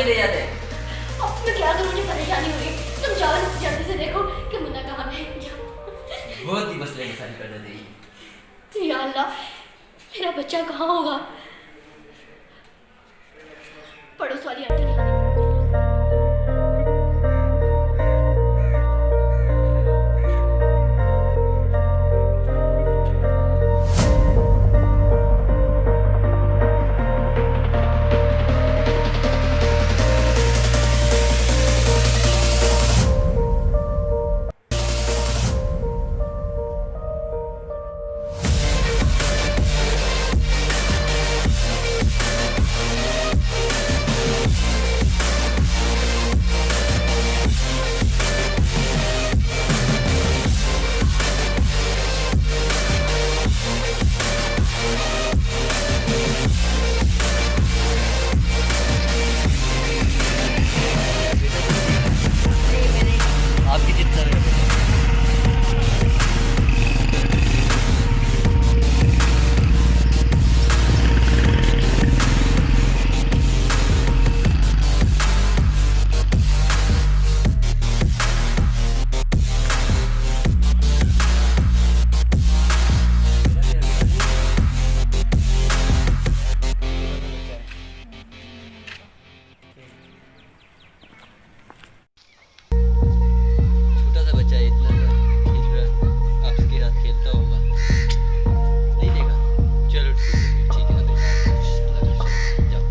के ले जाते हैं। अब मैं क्या करूं, मुझे परेशानी हो रही है। तुम जाओ जल्दी से देखो कि मुन्ना कहाँ है। जाओ। बहुत ही मसले मसाइल कर देते हैं। या अल्लाह, मेरा बच्चा कहाँ होगा? पड़ोस वाली आंटी नहीं आ रही। आपकी जितना छोटा सा बच्चा है, इतना खेल रहा, आपकी रात खेलता होगा, नहीं देखा। चलो ठीक है, जाओ।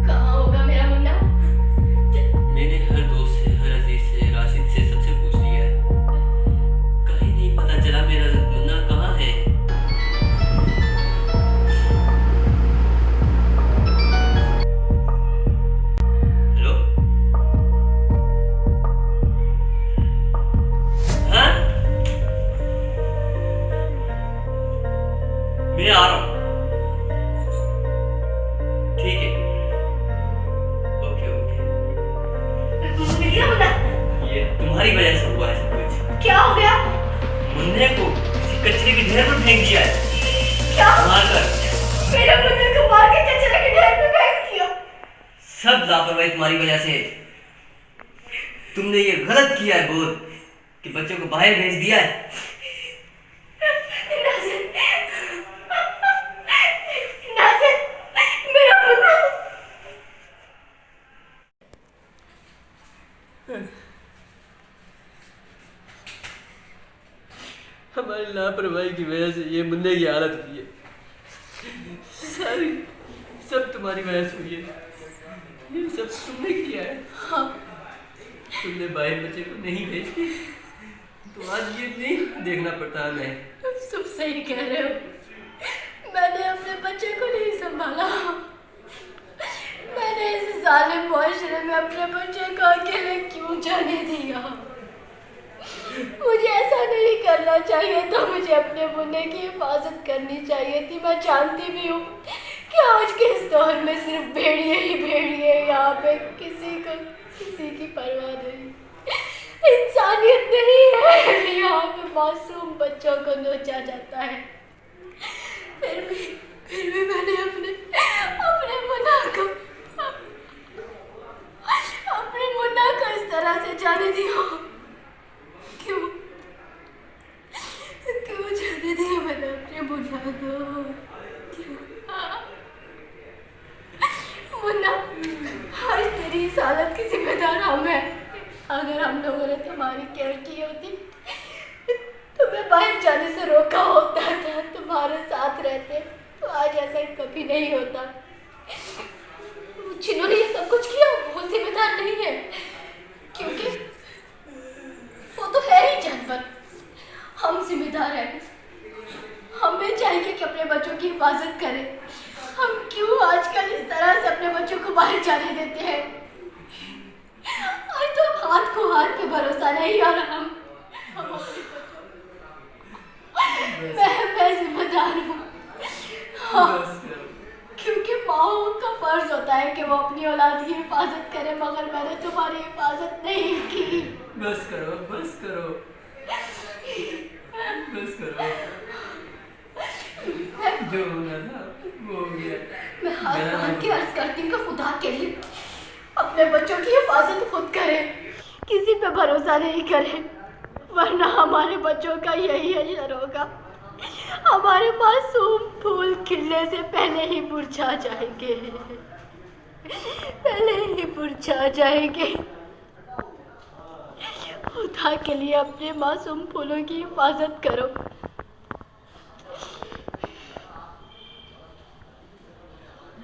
कहाँ होगा मेरा मुन्ना? मैंने हर दोस्त से, हर अजीज से, राशिद से, सबसे पूछ लिया है, कहीं नहीं पता चला मेरा मुन्ना कहाँ है। हेलो, हाँ, मैं आ रहा हूँ। ठीक है, ओके ओके। मिल गया मुन्ना? ये तुम्हारी वजह से हुआ है सब कुछ। क्या हो गया? मुन्ने को किसी कचरे के ढेर पर फेंक दिया है, क्या? मारकर। मेरे मुन्ने को मार के कचरे के ढेर पे फेंक दिया। सब लापरवाही तुम्हारी वजह से। तुमने ये गलत किया है बहुत, कि बच्चों को बाहर भेज दिया है। नाज़िर, नाज़िर, मेरा मुन्ना। हमारी लापरवाही की वजह से ये मुन्ने की हालत हुई है। सारी सब तुम्हारी वजह से हुई है। ये सब तुमने किया है। हाँ, तुमने बाहर बच्चे को नहीं भेजती तो आज ये नहीं देखना पड़ता हमें। तुम सही कह रहे हो। मैंने अपने बच्चे को नहीं संभाला। मैंने इस जालिम मुआशरे में अपने बच्चे को अकेले क्यों जाने दिया? मुझे ऐसा नहीं करना चाहिए था। मुझे अपने मुन्ने की हिफाजत करनी चाहिए थी। मैं जानती भी हूँ कि आज के इस दौर में सिर्फ भेड़िए ही भेड़िए, यहाँ पे किसी की परवाह नहीं, इंसानियत नहीं है। यहाँ पे मासूम बच्चों को नोचा जाता है। फिर भी मैंने अपने मुन्ना को इस तरह से जाने दिया। क्यों जाने दिया मैंने अपने मुन्ना को? क्यों? मुन्ना, आज तेरी इस हालत की जिम्मेदार हम हैं। अगर हम लोगों ने तुम्हारी केयर की होती, तुम्हें बाहर जाने से रोका होता था, तुम्हारे साथ रहते, आज ऐसा कभी नहीं होता। जिन्होंने ये सब कुछ किया वो जिम्मेदार नहीं है, क्योंकि वो तो है ही जानवर। हम जिम्मेदार हैं। हमें चाहिए कि अपने बच्चों की हिफाजत करें। हम क्यों आजकल इस तरह से अपने बच्चों को बाहर जाने देते हैं? आज तो हाथ को हाथ पे भरोसा नहीं, और हम अपने बच्चों मैं जिम्मेदार हूँ। हाँ, क्योंकि माँ का फर्ज होता है कि वो अपनी औलाद की हिफाजत करे, मगर मैंने तुम्हारी हिफाजत नहीं की। बस करो, बस करो, बस करो। जो होना था वो हो गया। मैं हाथ बांध के अर्ज करती हूँ कि खुदा के लिए अपने बच्चों की हिफाजत खुद करें, किसी पे भरोसा नहीं करें, वरना हमारे बच्चों का यही हशर होगा। हमारे मासूम फूल खिलने से पहले ही मुरझा जाएंगे, पहले ही मुरझा जाएंगे। खुदा के लिए अपने मासूम फूलों की हिफाजत करो।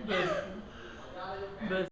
बस, बस।